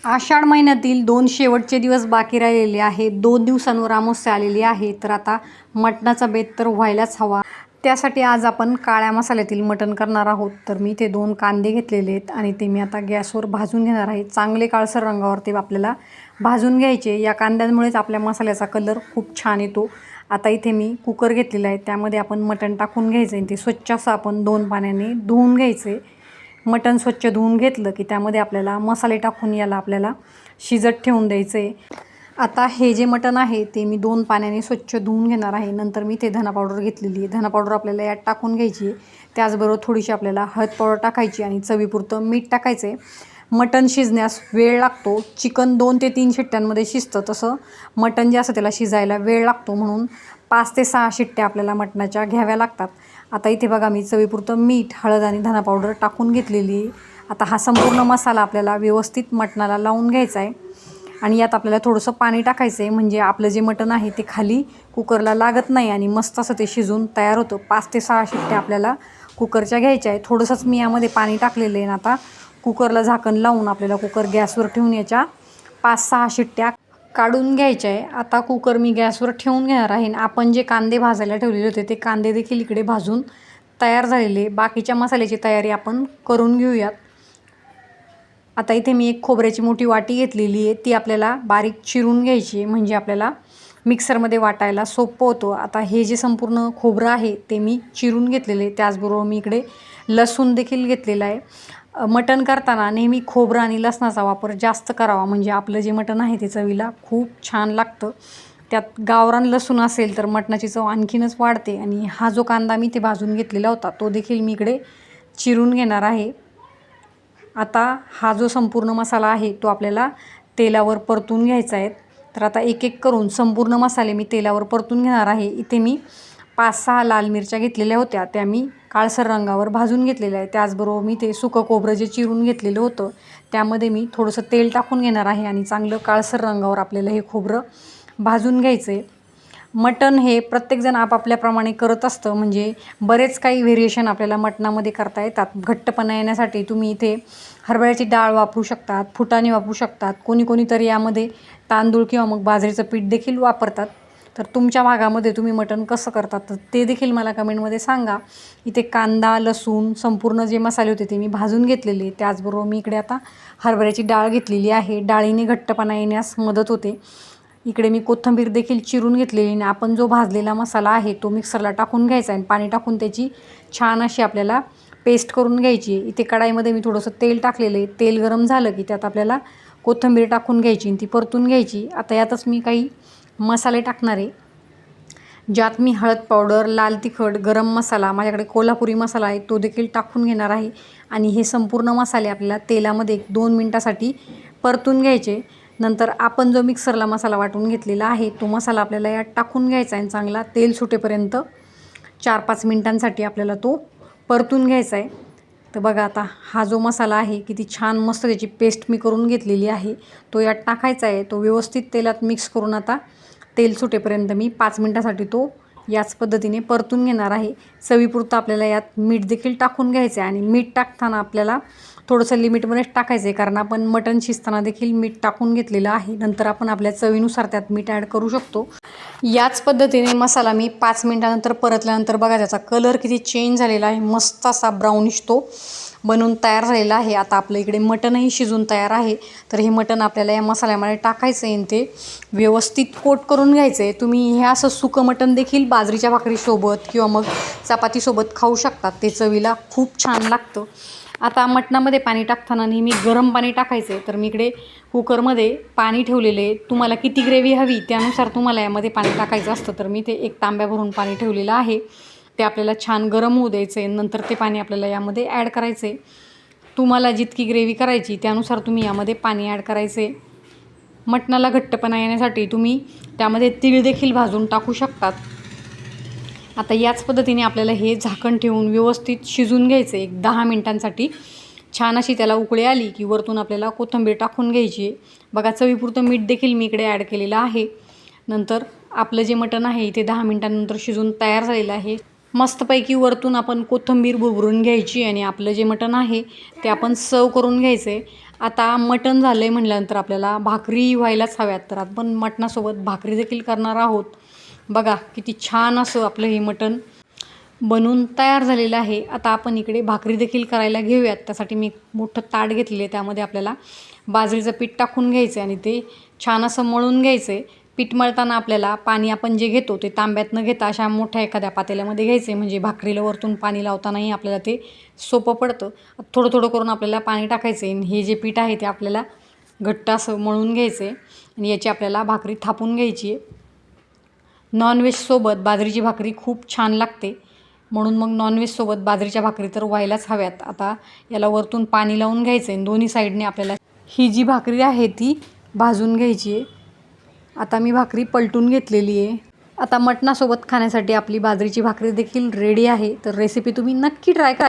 आषाढ महिन्यातील 2 शेवटचे दिवस बाकी राहिलेले आहेत. 2 दिवसांवर अमावस्या आलेली आहे. तर आता मटणाचा बेत तर व्हायलाच हवा. त्यासाठी आज आपण काळ्या मसाल्यातील मटण करणार आहोत. तर मी ते 2 कांदे घेतलेले आहेत आणि ते मी आता गॅसवर भाजून घेणार आहे. चांगले काळसर रंगावर ते आपल्याला भाजून घ्यायचे. या कांद्यांमुळेच आपल्या मसाल्याचा कलर खूप छान येतो. आता इथे मी कुकर घेतलेला आहे. त्यामध्ये आपण मटण टाकून घ्यायचं आणि ते स्वच्छ असं आपण 2 पाण्याने धुवून घ्यायचे. मटण स्वच्छ धुवून घेतलं की त्यामध्ये आपल्याला मसाले टाकून याला आपल्याला शिजत ठेवून द्यायचं आहे. आता हे जे मटण आहे ते मी 2 पाण्याने स्वच्छ धुवून घेणार आहे. नंतर मी ते धना पावडर घेतलेली आहे. धना पावडर आपल्याला यात टाकून घ्यायची आहे. त्याचबरोबर थोडीशी आपल्याला हळद पावडर टाकायची आणि चवीपुरतं मीठ टाकायचं आहे. मटण शिजण्यास वेळ लागतो. चिकन 2 ते 3 शिट्ट्यांमध्ये शिजतं, तसं मटण जे असतं त्याला शिजायला वेळ लागतो. म्हणून 5 ते 6 शिट्ट्या आपल्याला मटणाच्या घ्याव्या लागतात. आता इथे बघा मी चवीपुरतं मीठ, हळद आणि धना पावडर टाकून घेतलेली आहे. आता हा संपूर्ण मसाला आपल्याला व्यवस्थित मटणाला लावून घ्यायचा आहे आणि यात आपल्याला थोडंसं पाणी टाकायचं आहे. म्हणजे आपलं जे मटण आहे ते खाली कुकरला लागत नाही आणि मस्त असं ते शिजून तयार होतं. 5 ते 6 शिट्ट्या आपल्याला कुकरच्या घ्यायच्या आहे. थोडंसंच मी यामध्ये पाणी टाकलेलं आहे. आता कुकरला झाकण लावून आपल्याला कुकर गॅसवर ठेवून याच्या 5-6 शिट्ट्या काढून घ्यायच्या आहे. आता कुकर मी गॅसवर ठेवून घेणार आहे. आपण जे कांदे भाजायला ठेवलेले होते ते कांदे देखील इकडे भाजून तयार झालेले. बाकीच्या मसाल्याची तयारी आपण करून घेऊयात. आता इथे मी एक खोबऱ्याची मोठी वाटी घेतलेली आहे. ती आपल्याला बारीक चिरून घ्यायची आहे, म्हणजे आपल्याला मिक्सरमध्ये वाटायला सोपं होतं. आता हे जे संपूर्ण खोबरं आहे ते मी चिरून घेतलेले आहे. त्याचबरोबर मी इकडे लसूण देखील घेतलेला आहे. मटण करताना नेहमी खोबरं आणि लसणाचा वापर जास्त करावा, म्हणजे आपलं जे मटण आहे ते चवीला खूप छान लागतं. त्यात गावरान लसूण असेल तर मटणाची चव आणखीनच वाढते. आणि हा जो कांदा मी ते भाजून घेतलेला होता तो देखील मी इकडे चिरून घेणार आहे. आता हा जो संपूर्ण मसाला आहे तो आपल्याला तेलावर परतून घ्यायचा आहे. तर आता एक एक करून संपूर्ण मसाले मी तेलावर परतून घेणार आहे. इथे मी 5-6 लाल मिरच्या घेतलेल्या होत्या, त्या मी काळसर रंगावर भाजून घेतलेल्या आहे. त्याचबरोबर मी ते सुकं खोबरं जे चिरून घेतलेलं होतं त्यामध्ये मी थोडंसं तेल टाकून घेणार आहे आणि चांगलं काळसर रंगावर आपल्याला हे खोबरं भाजून घ्यायचं आहे. मटण हे प्रत्येकजण आपापल्याप्रमाणे करत असतं, म्हणजे बरेच काही व्हेरिएशन आपल्याला मटणामध्ये करता येतात. घट्टपणा येण्यासाठी तुम्ही इथे हरभऱ्याची डाळ वापरू शकतात, फुटाणे वापरू शकतात, कोणी तरी यामध्ये तांदूळ किंवा मग बाजरीचं पीठ देखील वापरतात. तर तुमच्या भागामध्ये तुम्ही मटण कसं करतात तर ते देखील मला कमेंटमध्ये सांगा. इथे कांदा, लसूण, संपूर्ण जे मसाले होते ते मी भाजून घेतलेले. त्याचबरोबर मी इकडे आता हरभऱ्याची डाळ घेतलेली आहे. डाळीने घट्टपणा येण्यास मदत होते. इकडे मी कोथिंबीर देखील चिरून घेतलेली आणि आपण जो भाजलेला मसाला आहे तो मिक्सरला टाकून घ्यायचा आणि पाणी टाकून त्याची छान अशी आपल्याला पेस्ट करून घ्यायची. इथे कढाईमध्ये मी थोडंसं तेल टाकलेलं आहे. तेल गरम झालं की त्यात आपल्याला कोथिंबीर टाकून घ्यायची आणि ती परतून घ्यायची. आता यातच मी काही मसाले टाकणार आहे, ज्यात मी हळद पावडर, लाल तिखट, गरम मसाला, माझ्याकडे कोल्हापुरी मसाला आहे तो देखील टाकून घेणार आहे. आणि हे संपूर्ण मसाले आपल्याला तेलामध्ये 1-2 मिनटासाठी परतून घ्यायचे. नंतर आपण जो मिक्सरला मसाला वाटून घेतलेला आहे तो मसाला आपल्याला यात टाकून घ्यायचा आणि चांगला तेल सुटेपर्यंत 4-5 मिनटांसाठी आपल्याला तो परतून घ्यायचा आहे. तर बघा आता हा जो मसाला आहे किती छान मस्त त्याची पेस्ट मी करून घेतलेली आहे तो यात टाकायचा आहे. तो व्यवस्थित तेलात मिक्स करून आता तेल सुटेपर्यंत मी 5 मिनटासाठी तो याच पद्धतीने परतून घेणार आहे. चवीपुरतं आपल्याला यात मीठ देखील टाकून घ्यायचं आहे आणि मीठ टाकताना आपल्याला थोडंसं लिमिटमध्येच टाकायचं आहे, कारण आपण मटण शिजताना देखील मीठ टाकून घेतलेलं आहे. नंतर आपण आपल्या चवीनुसार त्यात मीठ ॲड करू शकतो. याच पद्धतीने मसाला मी 5 मिनटानंतर परतल्यानंतर बघा त्याचा कलर किती चेंज झालेला आहे. मस्त असा ब्राउनिश तो बनवून तयार झालेला आहे. आता आपलं इकडे मटणही शिजून तयार आहे. तर हे मटण आपल्याला या मसाल्यामध्ये टाकायचं आहे आणि ते व्यवस्थित कोट करून घ्यायचं आहे. तुम्ही हे असं सुकं मटण देखील बाजरीच्या भाकरीसोबत किंवा मग चपातीसोबत खाऊ शकतात. ते चवीला खूप छान लागतं. आता मटणामध्ये पाणी टाकताना नेहमी गरम पाणी टाकायचं आहे. तर मी इकडे कुकरमध्ये पाणी ठेवलेले. तुम्हाला किती ग्रेव्ही हवी त्यानुसार तुम्हाला यामध्ये पाणी टाकायचं असतं. तर मी ते 1 तांब्या भरून पाणी ठेवलेलं आहे. ते आपल्याला छान गरम होऊ द्यायचं आहे. नंतर ते पाणी आपल्याला यामध्ये ॲड करायचं आहे. तुम्हाला जितकी ग्रेव्ही करायची त्यानुसार तुम्ही यामध्ये पाणी ॲड करायचं आहे. मटणाला घट्टपणा येण्यासाठी तुम्ही त्यामध्ये तीळ देखील भाजून टाकू शकतात. आता याच पद्धतीने आपल्याला हे झाकण ठेवून व्यवस्थित शिजून घ्यायचं आहे 10 मिनटांसाठी. छान अशी त्याला उकळी आली की वरतून आपल्याला कोथिंबीर टाकून घ्यायची आहे. बघा चवीपुरतं मीठ देखील मी इकडे ॲड केलेलं आहे. नंतर आपलं जे मटण आहे इथे 10 मिनटांनंतर शिजून तयार झालेलं आहे. मस्तपैकी वरतून आपण कोथिंबीर भुरभुरून घ्यायची आणि आपलं जे मटण आहे ते आपण सर्व करून घ्यायचं आहे. आता मटण झालं आहे म्हटल्यानंतर आपल्याला भाकरी व्हायलाच हव्यात, तर आपण मटणासोबत भाकरी देखील करणार आहोत. बघा किती छान असं आपलं हे मटण बनवून तयार झालेलं आहे. आता आपण इकडे भाकरी देखील करायला घेऊयात. त्यासाठी मी एक मोठं ताट घेतलेलं आहे. त्यामध्ये आपल्याला बाजरीचं पीठ टाकून घ्यायचं आहे आणि ते छान असं मळून घ्यायचं आहे. पीठ मळताना आपल्याला पाणी आपण जे घेतो ते तांब्यात न घेता अशा मोठ्या एखाद्या पातेल्यामध्ये घ्यायचं आहे, म्हणजे भाकरीला वरतून पाणी लावतानाही आपल्याला ते सोपं पडतं. थोडं थोडं करून आपल्याला पाणी टाकायचं आहे आणि हे जे पीठ आहे ते आपल्याला घट्ट असं मळून घ्यायचं आहे आणि याची आपल्याला भाकरी थापून घ्यायची आहे. नॉनव्हेजसोबत बाजरीची भाकरी खूप छान लागते, म्हणून मग नॉनव्हेजसोबत बाजरीच्या भाकरी तर व्हायलाच हव्यात. आता याला वरतून पाणी लावून घ्यायचं आहे. दोन्ही साईडने आपल्याला ही जी भाकरी आहे ती भाजून घ्यायची आहे. आता मी भाकरी पलटून घेतलेली आहे. आता मटणासोबत खाण्यासाठी आपली बाजरीची भाकरी देखील रेडी आहे. तर रेसिपी तुम्ही नक्की ट्राय करा.